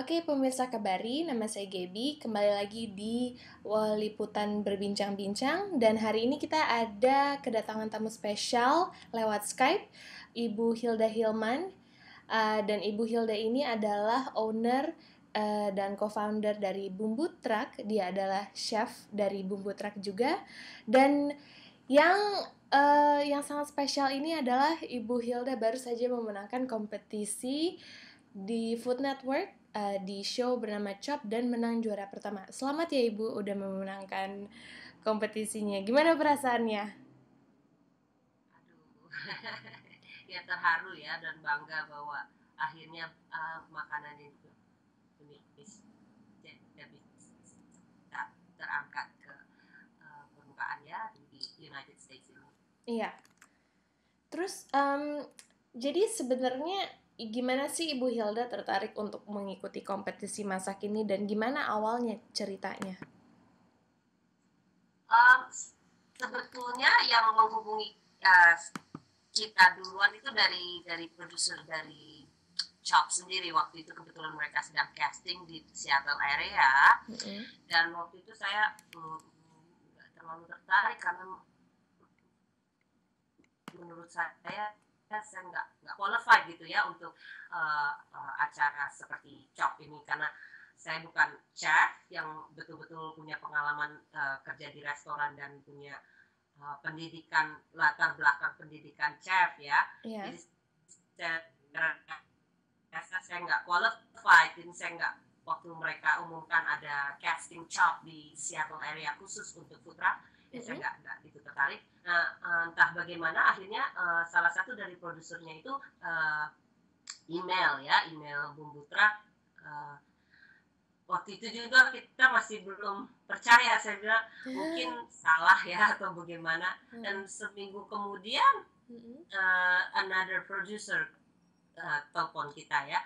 Oke, pemirsa Kabari, nama saya Gaby. Kembali lagi di Liputan Berbincang-Bincang. Dan hari ini kita ada kedatangan tamu spesial lewat Skype, Ibu Hilda Hilman. Dan Ibu Hilda ini adalah owner dan co-founder dari Bumbu Truck. Dia adalah chef dari Bumbu Truck juga. Dan yang sangat spesial ini adalah Ibu Hilda baru saja memenangkan kompetisi di Food Network di show bernama Chop dan menang juara pertama. Selamat ya Ibu udah memenangkan kompetisinya. Gimana perasaannya? Aduh, ya terharu ya dan bangga bahwa akhirnya makanan Indonesia bisa terangkat ke permukaan ya di United States ini. Iya. Terus jadi sebenarnya gimana sih Ibu Hilda tertarik untuk mengikuti kompetisi masak ini dan gimana awalnya ceritanya? Sebetulnya yang menghubungi kita duluan itu dari produser dari Chop sendiri. Waktu itu kebetulan mereka sedang casting di Seattle area, dan waktu itu saya nggak terlalu tertarik karena menurut saya nggak qualified gitu ya untuk acara seperti Chop ini, karena saya bukan chef yang betul-betul punya pengalaman kerja di restoran dan punya pendidikan, latar belakang pendidikan chef ya. Yeah. Jadi saya nggak qualified, dan saya nggak, waktu mereka umumkan ada casting Chop di Seattle area khusus untuk food truck, ya saya nggak itu tertarik. Nah, entah bagaimana akhirnya salah satu dari produsernya itu email Bumbu Truck. Waktu itu juga kita masih belum percaya, saya bilang mungkin salah ya atau bagaimana. Dan seminggu kemudian another producer telepon kita ya.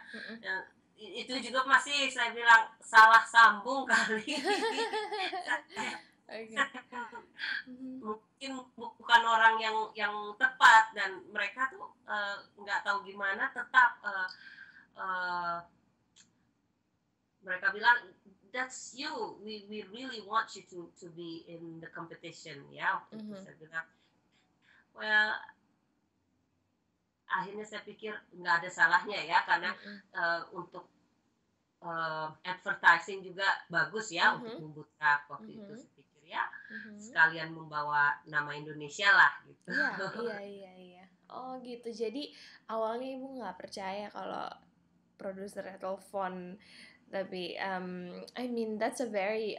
Itu juga masih saya bilang salah sambung kali. Mungkin bukan orang yang tepat, dan mereka tuh nggak tahu gimana tetap mereka bilang that's you, we really want you to be in the competition ya. Saya bilang well, akhirnya saya pikir nggak ada salahnya ya, karena untuk advertising juga bagus ya untuk Bumbu Truck. Waktu itu saya pikir ya sekalian membawa nama Indonesia lah gitu. Iya. Oh gitu, jadi awalnya Ibu nggak percaya kalau produsernya telepon, tapi I mean that's a very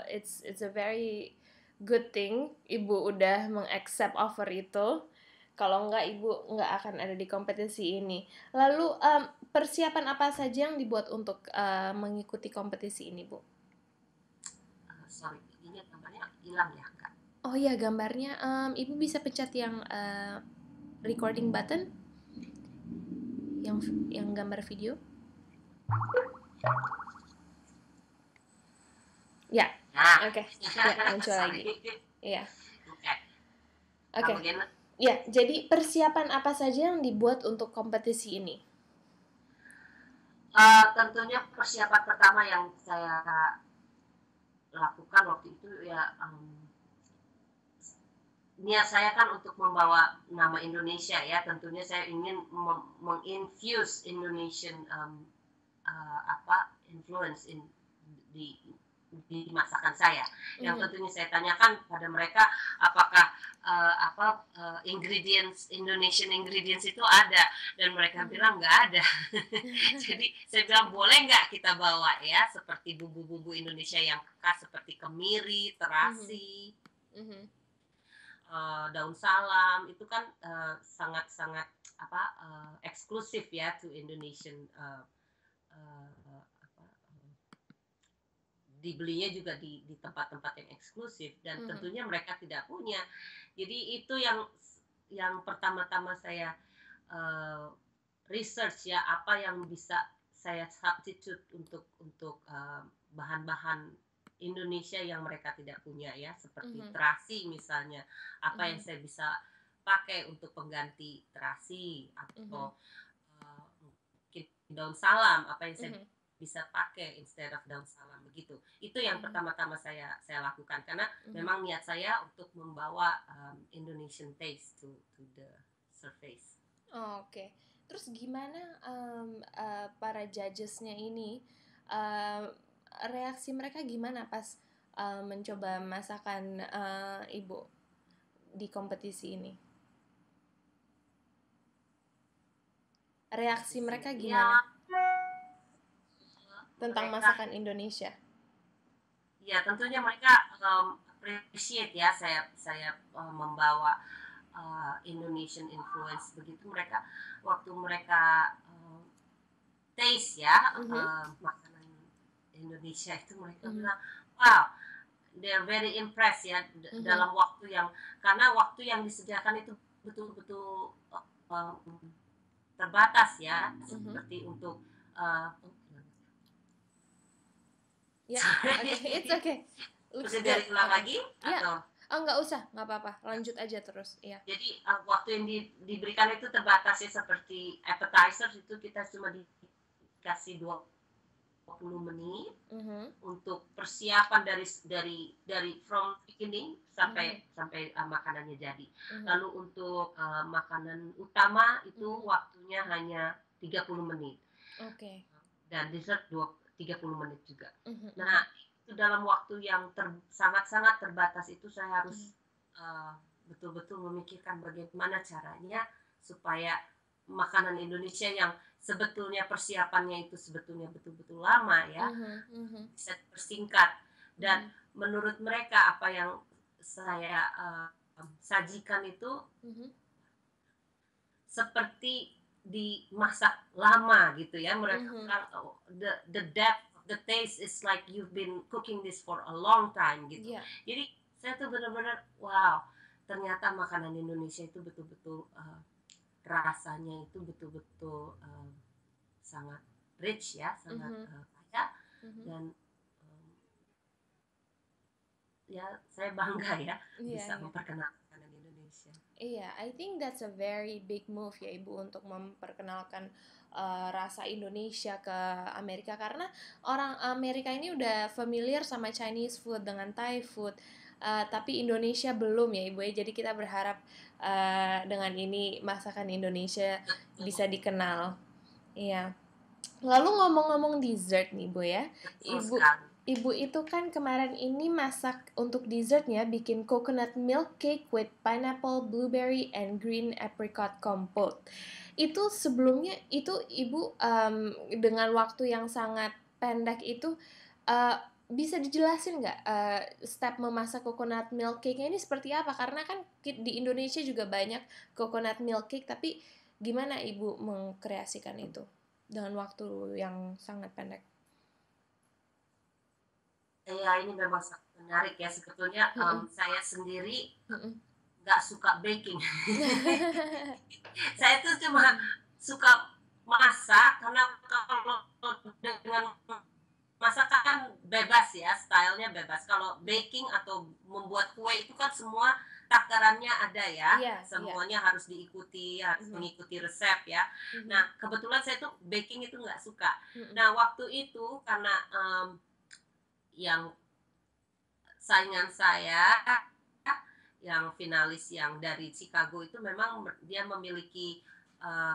it's a very good thing Ibu udah mengaccept offer itu. Kalau enggak Ibu nggak akan ada di kompetisi ini. Lalu persiapan apa saja yang dibuat untuk mengikuti kompetisi ini, Bu? Sorry, ini gambarnya hilang ya, Kak? Oh ya, gambarnya Ibu bisa pencet yang recording button, yang gambar video. Ya, oke. Ya, muncul lagi. Iya. Oke. Ya, jadi persiapan apa saja yang dibuat untuk kompetisi ini? Tentunya persiapan pertama yang saya lakukan waktu itu ya, niat saya kan untuk membawa nama Indonesia ya. Tentunya saya ingin menginfuse Indonesian influence di masakan saya. Yang tentunya saya tanyakan pada mereka apakah Indonesian ingredients itu ada, dan mereka bilang nggak ada. Jadi saya bilang boleh nggak kita bawa ya seperti bumbu-bumbu Indonesia yang khas seperti kemiri, terasi, daun salam, itu kan sangat-sangat eksklusif ya to Indonesian. Dibelinya juga di tempat-tempat yang eksklusif, dan tentunya mereka tidak punya. Jadi itu yang pertama-tama saya research ya, apa yang bisa saya substitute untuk bahan-bahan Indonesia yang mereka tidak punya ya, seperti terasi misalnya, apa yang saya bisa pakai untuk pengganti terasi, atau mungkin daun salam, apa yang saya bisa pakai instead of daun salam begitu. Itu yang pertama-tama saya lakukan karena memang niat saya untuk membawa Indonesian taste to the surface. Oke. Terus gimana para judgesnya ini reaksi mereka gimana pas mencoba masakan ibu di kompetisi ini? Reaksi mereka gimana tentang masakan Indonesia? Ya tentunya mereka appreciate ya saya membawa Indonesian influence begitu. Mereka waktu mereka taste ya makanan Indonesia itu mereka bilang wow, they're very impressed ya dalam waktu yang, karena waktu yang disediakan itu betul-betul terbatas ya, seperti untuk it's okay. Bisa dari ulang lagi atau? Oh, nggak usah, nggak apa-apa. Lanjut aja terus. Ya. Jadi waktu yang diberikan itu terbatas ya, seperti appetizer itu kita cuma dikasih 20 menit untuk persiapan dari from beginning sampai makanannya jadi. Lalu untuk makanan utama itu waktunya hanya 30 menit. Oke. Dan dessert 30 menit juga. Nah, itu dalam waktu yang sangat-sangat terbatas itu saya harus betul-betul memikirkan bagaimana caranya supaya makanan Indonesia yang sebetulnya persiapannya itu sebetulnya betul-betul lama ya bisa persingkat. Dan menurut mereka apa yang saya sajikan itu seperti dimasak lama gitu ya. Mereka the depth of the taste is like you've been cooking this for a long time gitu. Jadi saya tuh benar-benar wow, ternyata makanan Indonesia itu betul-betul rasanya itu betul-betul sangat rich ya, sangat kaya. Dan ya saya bangga ya bisa memperkenalkan makanan Indonesia. Iya, I think that's a very big move ya Ibu untuk memperkenalkan rasa Indonesia ke Amerika, karena orang Amerika ini udah familiar sama Chinese food dengan Thai food, tapi Indonesia belum ya Ibu ya. Jadi kita berharap dengan ini masakan Indonesia bisa dikenal. Iya. Lalu ngomong-ngomong dessert nih Bu ya, Ibu itu kan kemarin ini masak untuk dessertnya, bikin coconut milk cake with pineapple, blueberry, and green apricot compote. Itu sebelumnya itu Ibu dengan waktu yang sangat pendek itu bisa dijelasin nggak step memasak coconut milk cake-nya ini seperti apa? Karena kan di Indonesia juga banyak coconut milk cake, tapi gimana Ibu mengkreasikan itu dengan waktu yang sangat pendek? Ya ini memang sangat menarik ya sebetulnya. Saya sendiri nggak suka baking. Saya tuh cuma suka masak, karena kalau dengan masakan bebas ya, stylenya bebas. Kalau baking atau membuat kue itu kan semua takarannya ada ya, semuanya harus diikuti, harus mengikuti resep ya. Nah kebetulan saya tuh baking itu nggak suka. Nah waktu itu karena yang saingan saya yang finalis yang dari Chicago itu memang dia memiliki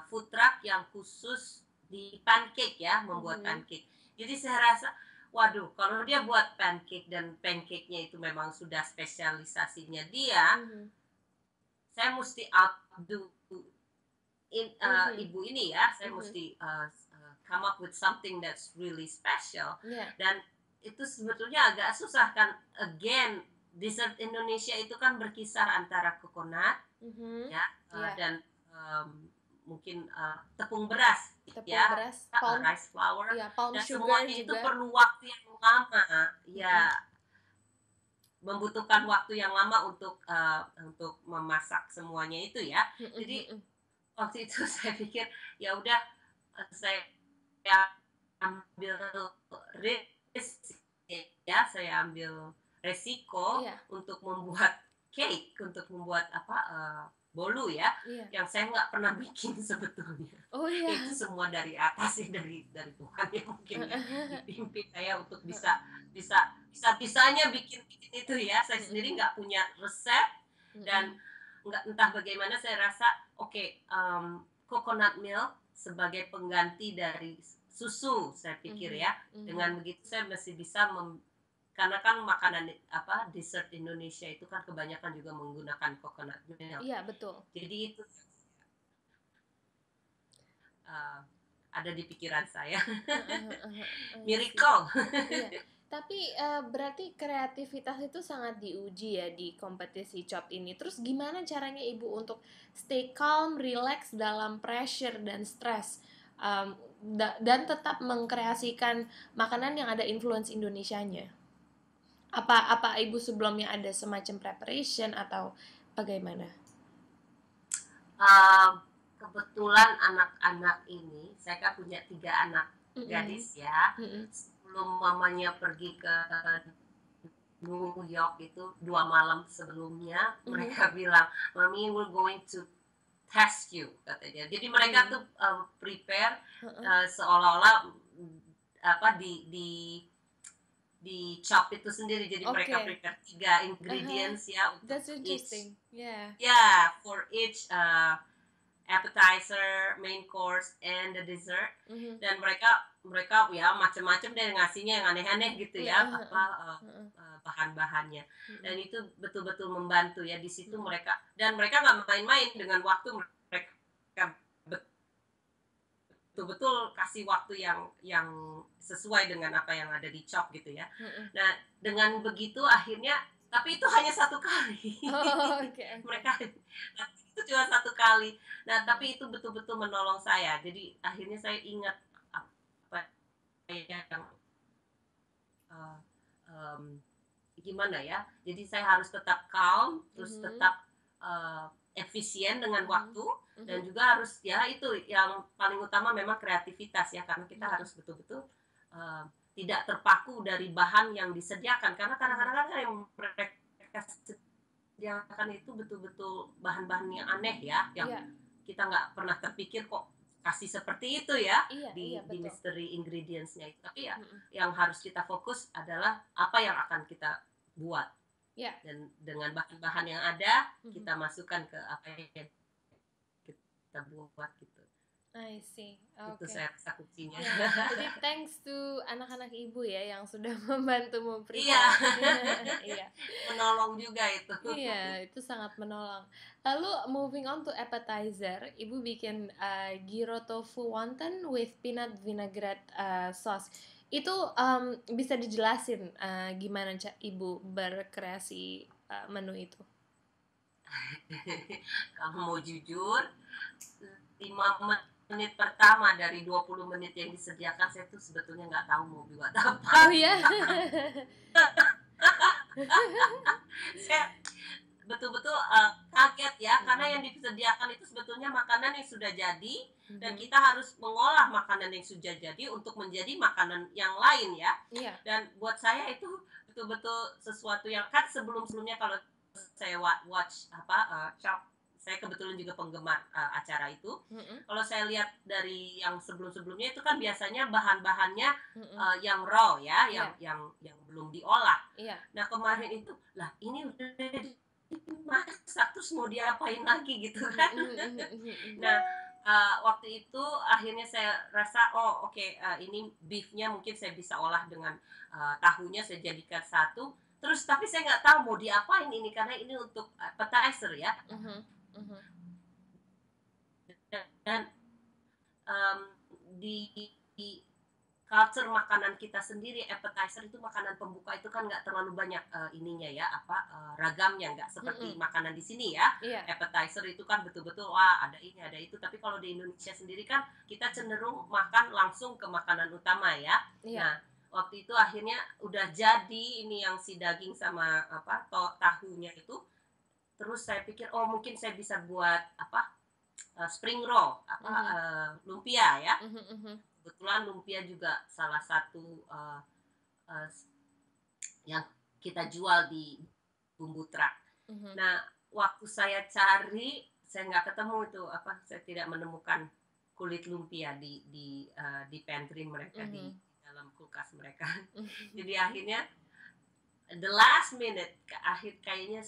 food truck yang khusus di pancake ya, membuat pancake. Jadi saya rasa waduh, kalau dia buat pancake dan pancake-nya itu memang sudah spesialisasinya dia, saya mesti outdo ibu ini ya, saya mesti come up with something that's really special. Dan itu sebetulnya agak susah kan, again dessert Indonesia itu kan berkisar antara coconut ya dan mungkin tepung beras rice flour dan semuanya itu perlu waktu yang lama ya, membutuhkan waktu yang lama untuk memasak semuanya itu ya. Jadi waktu itu saya pikir ya udah saya ambil risk ya, saya ambil resiko untuk membuat cake, untuk membuat bolu ya, Iya. yang saya nggak pernah bikin sebetulnya. Oh Itu iya. semua dari atas ya, dari Tuhan ya mungkin ya, Heeh. dipimpin saya untuk Heeh. bisa-bisanya bikin itu ya. Saya sendiri Mhm. nggak punya resep dan Mhm. nggak, entah bagaimana saya rasa oke, coconut milk sebagai pengganti dari susu saya pikir Mhm. ya. Mhm. Dengan begitu saya masih bisa karena kan makanan apa dessert Indonesia itu kan kebanyakan juga menggunakan coconut milk. Iya, betul. Jadi itu uh, ada di pikiran saya. Heeh heeh heeh. I see. Miracle. Iya. Tapi, berarti kreativitas itu sangat diuji ya di kompetisi chop ini. Terus gimana caranya Ibu untuk stay calm, relax dalam pressure dan stres, dan tetap mengkreasikan makanan yang ada influence Indonesianya? Apa apa Ibu sebelumnya ada semacam preparation atau bagaimana? Um, Kebetulan anak-anak ini, saya kan punya 3 anak Mhm. gadis ya. Mhm. Sebelum mamanya pergi ke New York itu 2 malam sebelumnya, Mhm. mereka bilang, Mami, we're going to test you, katanya. Jadi mereka Mhm. tuh prepare Heeh. seolah-olah apa di chop itu sendiri. Jadi mereka Oke. prepare 3 Uh-huh. ingredients ya untuk That's each, interesting. Yeah. yeah, for each appetizer, main course, and the dessert. Mhm. Dan mereka mereka ya macam-macam deh ngasihnya yang aneh-aneh gitu ya, Heeh apa heeh. Heeh. bahan-bahannya. Dan Mhm. itu betul-betul membantu ya di situ Mhm. mereka, dan mereka nggak main-main dengan waktu. Mereka betul-betul kasih waktu yang sesuai dengan apa yang ada di chop gitu ya. Mhm. Nah, dengan begitu akhirnya, tapi itu hanya 1 kali. Oh, oke oke. Mereka itu cuma 1 kali. Nah, Mhm. tapi itu betul-betul menolong saya. Jadi akhirnya saya ingat apa yang uh, um, gimana ya. Jadi saya harus tetap calm, terus Mhm. tetap efisien dengan Mhm. waktu, dan Mhm. juga harus ya itu yang paling utama memang kreativitas ya, karena kita Mhm. harus betul-betul uh, tidak terpaku dari bahan yang disediakan, karena Mhm. kadang-kadang kan yang mereka sediakan itu betul-betul bahan-bahan yang aneh ya, yang Iya. kita nggak pernah terpikir kok kasih seperti itu ya Iya iya, di betul. mystery ingredients-nya itu. Tapi ya Mhm. yang harus kita fokus adalah apa yang akan kita buat, Iya. dan dengan bahan-bahan yang ada Mhm. kita masukkan ke apa yang kita buat gitu. I see. Itu Oke. saya rasa kuncinya. Ya, jadi thanks to anak-anak Ibu ya yang sudah membantu Iya. memprepare. Iya. Menolong juga itu. Iya, itu sangat menolong. Lalu moving on to appetizer, Ibu bikin gyro tofu wonton with peanut vinaigrette sauce. Itu bisa dijelasin gimana Ibu berkreasi menu itu? Kalau mau jujur, 5 menit pertama dari 20 menit yang disediakan, saya tuh sebetulnya nggak tahu mau buat Oh apa. ya. Saya betul-betul kaget ya, karena Mm-mm. yang disediakan itu sebetulnya makanan yang sudah jadi, dan Mhm. kita harus mengolah makanan yang sudah jadi untuk menjadi makanan yang lain ya. Iya. Dan buat saya itu betul-betul sesuatu yang kan sebelum-sebelumnya, kalau saya watch Chop, saya kebetulan juga penggemar acara itu. Mm-mm. Kalau saya lihat dari yang sebelum-sebelumnya itu kan biasanya bahan-bahannya Mm-mm. yang raw ya, Iya. yang belum diolah. Iya. Nah, kemarin itu, lah ini udah dimasak terus mau diapain lagi gitu kan. Mhm, mhm, mhm. Nah, waktu itu akhirnya saya rasa, oh oke, ini beefnya mungkin saya bisa olah dengan tahunya saya jadikan satu. Terus tapi saya nggak tahu mau diapain ini, karena ini untuk appetizer ya. Mhm, mhm. Dan um, di culture makanan kita sendiri, appetizer itu makanan pembuka itu kan nggak terlalu banyak ininya ya, ragamnya, nggak seperti Mhm. makanan di sini ya. Iya. Appetizer itu kan betul-betul wah ada ini ada itu, tapi kalau di Indonesia sendiri kan kita cenderung makan langsung ke makanan utama ya. Iya. Nah, waktu itu akhirnya udah jadi ini yang si daging sama tahunya itu. Terus saya pikir, oh mungkin saya bisa buat spring roll, Mhm. lumpia ya. Mhm, mhm. Kebetulan lumpia juga salah satu uh, yang kita jual di bumbu truk. Mhm. Nah, waktu saya cari saya nggak ketemu itu apa, saya tidak menemukan kulit lumpia di pantry mereka, di dalam kulkas mereka. Jadi akhirnya the last minute, kayaknya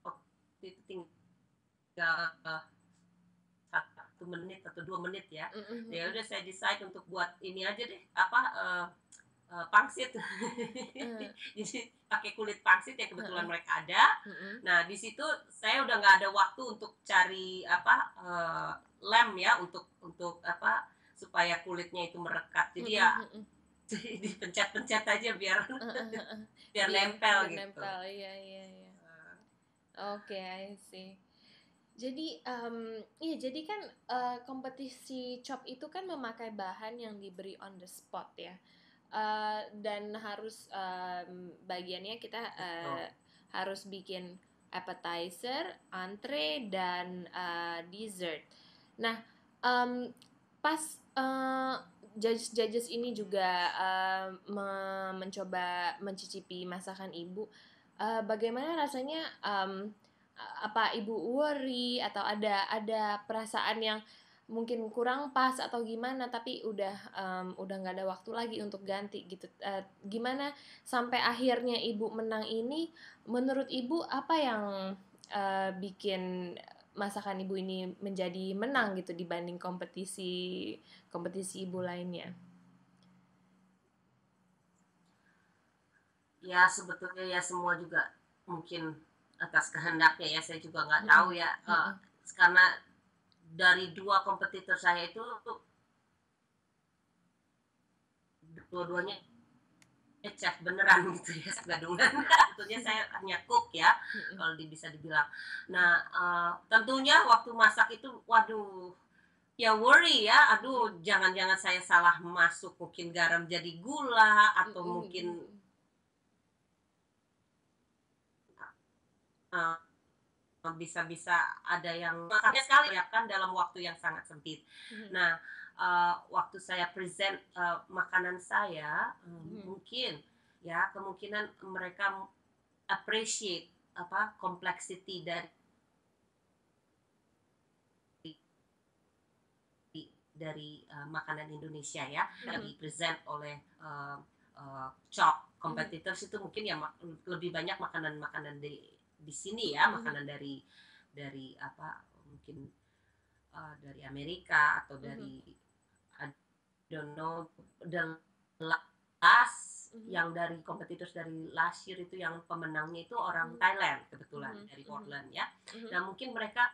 waktu itu tinggal 1 menit atau 2 menit ya. Ya udah saya decide untuk buat ini aja deh, apa, pangsit. Jadi pakai kulit pangsit yang kebetulan mereka ada. Nah di situ saya udah nggak ada waktu untuk cari apa, lem ya, untuk apa, supaya kulitnya itu merekat. Jadi ya dipencet-pencet aja biar biar nempel gitu. Nempel, iya. Oke, I see. Jadi, iya, jadi kan kompetisi chop itu kan memakai bahan yang diberi on the spot ya. Dan harus bagiannya kita harus bikin appetizer, entree, dan dessert. Nah, pas judges ini juga mencoba mencicipi masakan ibu, bagaimana rasanya? Apa ibu worry atau ada perasaan yang mungkin kurang pas atau gimana, tapi udah nggak ada waktu lagi untuk ganti gitu. Gimana sampai akhirnya ibu menang ini? Menurut ibu apa yang bikin masakan ibu ini menjadi menang gitu dibanding kompetisi ibu lainnya? Ya sebetulnya ya semua juga mungkin atas kehendaknya ya, saya juga nggak tahu ya, karena dari 2 kompetitor saya itu dua-duanya chef beneran gitu ya, gadungan. Tentunya saya hanya cook ya, kalau bisa dibilang. Nah tentunya waktu masak itu, waduh, ya worry ya, aduh jangan-jangan saya salah masuk, mungkin garam jadi gula atau mungkin bisa-bisa ada yang makanya sekali ya kan dalam waktu yang sangat sempit. Nah waktu saya present makanan saya, mungkin ya kemungkinan mereka appreciate apa complexity dari makanan Indonesia ya, yang dipresent oleh chop competitors itu mungkin ya lebih banyak makanan-makanan di sini ya, makanan dari apa mungkin dari Amerika atau dari I don't know, the last yang dari competitors dari last year itu yang pemenangnya itu orang Thailand kebetulan, dari Portland ya. Nah mungkin mereka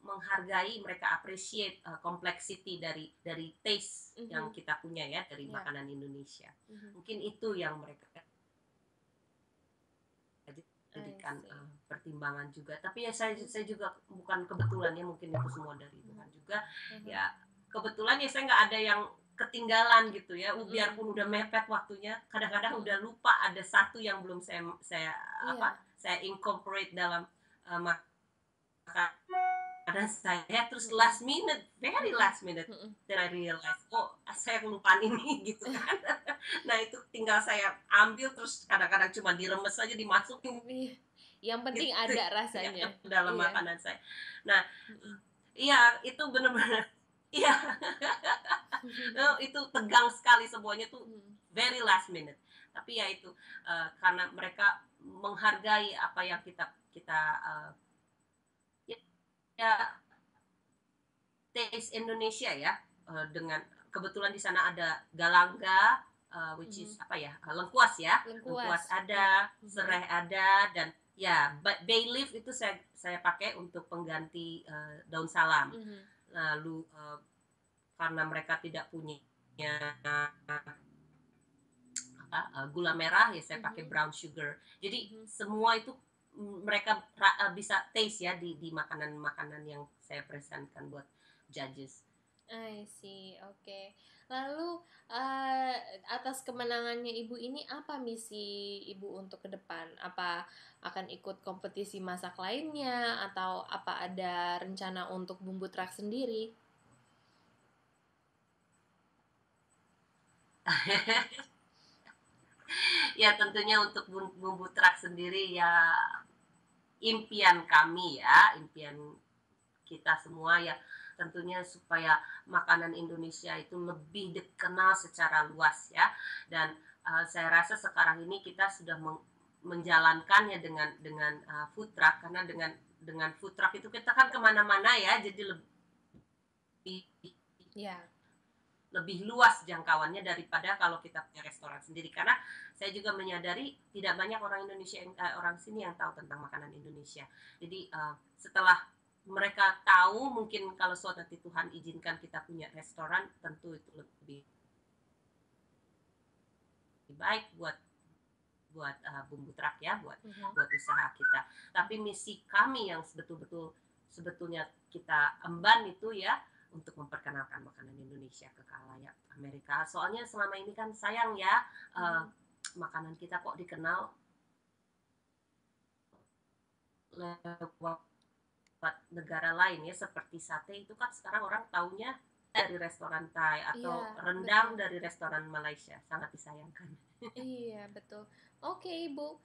menghargai, mereka appreciate complexity dari taste yang kita punya ya dari makanan Indonesia. Mungkin itu yang mereka jadikan pertimbangan juga. Tapi ya saya juga bukan kebetulan ya, mungkin itu semua dari Tuhan juga. Ya kebetulan ya saya nggak ada yang ketinggalan gitu ya, biarpun udah mepet waktunya, kadang-kadang udah lupa ada satu yang belum saya incorporate dalam makanan saya, terus very last minute, then I realize, oh saya kelupaan ini gitu kan. Nah itu tinggal saya ambil, terus kadang-kadang cuma diremes aja, dimasukin. Yang penting gitu, ada rasanya ya, dalam makanan saya. Nah iya itu benar-benar iya. Itu tegang sekali semuanya tuh, very last minute. Tapi ya itu karena mereka menghargai apa yang kita ya taste Indonesia ya, dengan kebetulan di sana ada galangga, which is apa ya, lengkuas ya, lengkuas ada, serai ada, dan ya bay leaf itu saya pakai untuk pengganti daun salam. Lalu karena mereka tidak punya gula merah ya, saya pakai brown sugar. Jadi semua itu mereka bisa taste ya di makanan-makanan yang saya presentkan buat judges. I see, oke. Lalu atas kemenangannya ibu ini, apa misi ibu untuk ke depan? Apa akan ikut kompetisi masak lainnya, atau apa ada rencana untuk bumbu trak sendiri? Ya tentunya untuk bumbu trak sendiri ya impian kami ya, impian kita semua ya, tentunya supaya makanan Indonesia itu lebih dikenal secara luas ya. Dan saya rasa sekarang ini kita sudah menjalankannya dengan food truck, karena dengan food truck itu kita kan kemana-mana ya, jadi Ya. lebih luas jangkauannya daripada kalau kita punya restoran sendiri. Karena saya juga menyadari tidak banyak orang Indonesia orang sini yang tahu tentang makanan Indonesia. Jadi setelah mereka tahu, mungkin kalau suatu nanti Tuhan izinkan kita punya restoran, tentu itu lebih baik buat Bumbu Truck ya, buat usaha kita. Tapi misi kami yang sebetulnya kita emban itu ya, untuk memperkenalkan makanan Indonesia ke khalayak Amerika. Soalnya selama ini kan sayang ya, makanan kita kok dikenal lewat negara lain ya, seperti sate itu kan sekarang orang taunya dari restoran Thai atau rendang dari restoran Malaysia. Sangat disayangkan. Iya, betul. Oke, Ibu.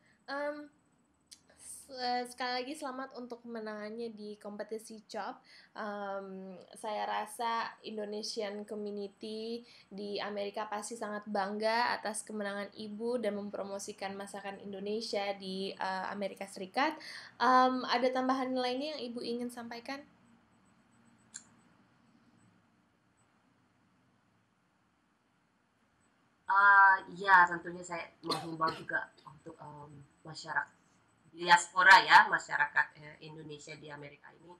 Sekali lagi selamat untuk kemenangannya di kompetisi CHOP. Saya rasa Indonesian community di Amerika pasti sangat bangga atas kemenangan Ibu dan mempromosikan masakan Indonesia di Amerika Serikat. Ada tambahan lainnya yang Ibu ingin sampaikan? Ya, tentunya saya menghimbau juga untuk masyarakat diaspora ya, masyarakat Indonesia di Amerika ini,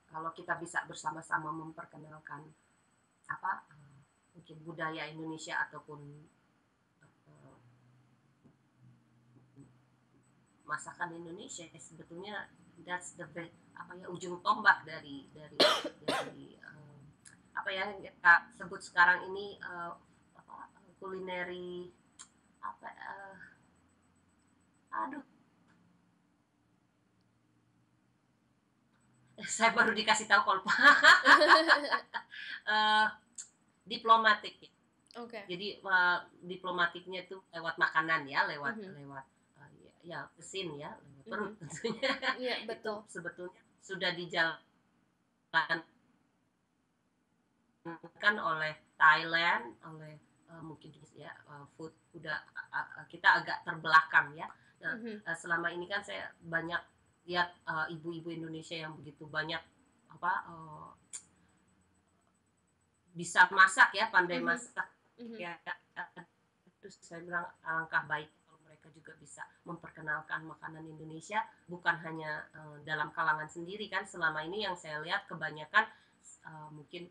kalau kita bisa bersama-sama memperkenalkan mungkin budaya Indonesia ataupun masakan Indonesia, sebetulnya that's the ujung tombak dari apa ya kita sebut sekarang ini kulineri saya baru dikasih tahu kalau diplomatik. Okay. Jadi diplomatiknya itu lewat makanan ya, lewat ya mesin ya, lewat perut tentunya. Iya, betul. Itu sebetulnya sudah dijalankan oleh Thailand, oleh mungkin ya food udah kita agak terbelakang ya. Nah, selama ini kan saya banyak lihat ibu-ibu Indonesia yang begitu banyak bisa masak ya, pandai masak ya. Terus saya bilang alangkah baik kalau mereka juga bisa memperkenalkan makanan Indonesia, bukan hanya dalam kalangan sendiri kan. Selama ini yang saya lihat kebanyakan mungkin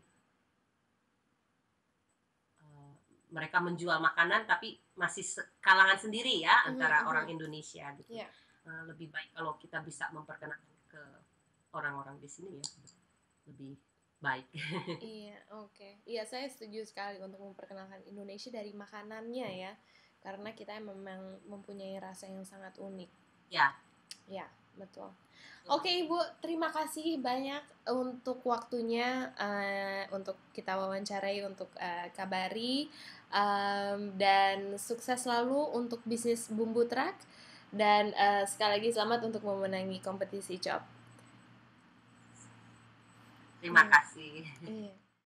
mereka menjual makanan tapi masih kalangan sendiri ya, antara orang Indonesia gitu. Yeah. Lebih baik kalau kita bisa memperkenalkan ke orang-orang di sini ya, lebih baik. Iya, oke. Iya, saya setuju sekali untuk memperkenalkan Indonesia dari makanannya ya, karena kita memang mempunyai rasa yang sangat unik. Ya. Ya, betul. Oke, Ibu, terima kasih banyak untuk waktunya, untuk kita wawancarai, untuk kabari, dan sukses selalu untuk bisnis Bumbu Truck, dan sekali lagi selamat untuk memenangi kompetisi CHOP. Terima kasih. Iya.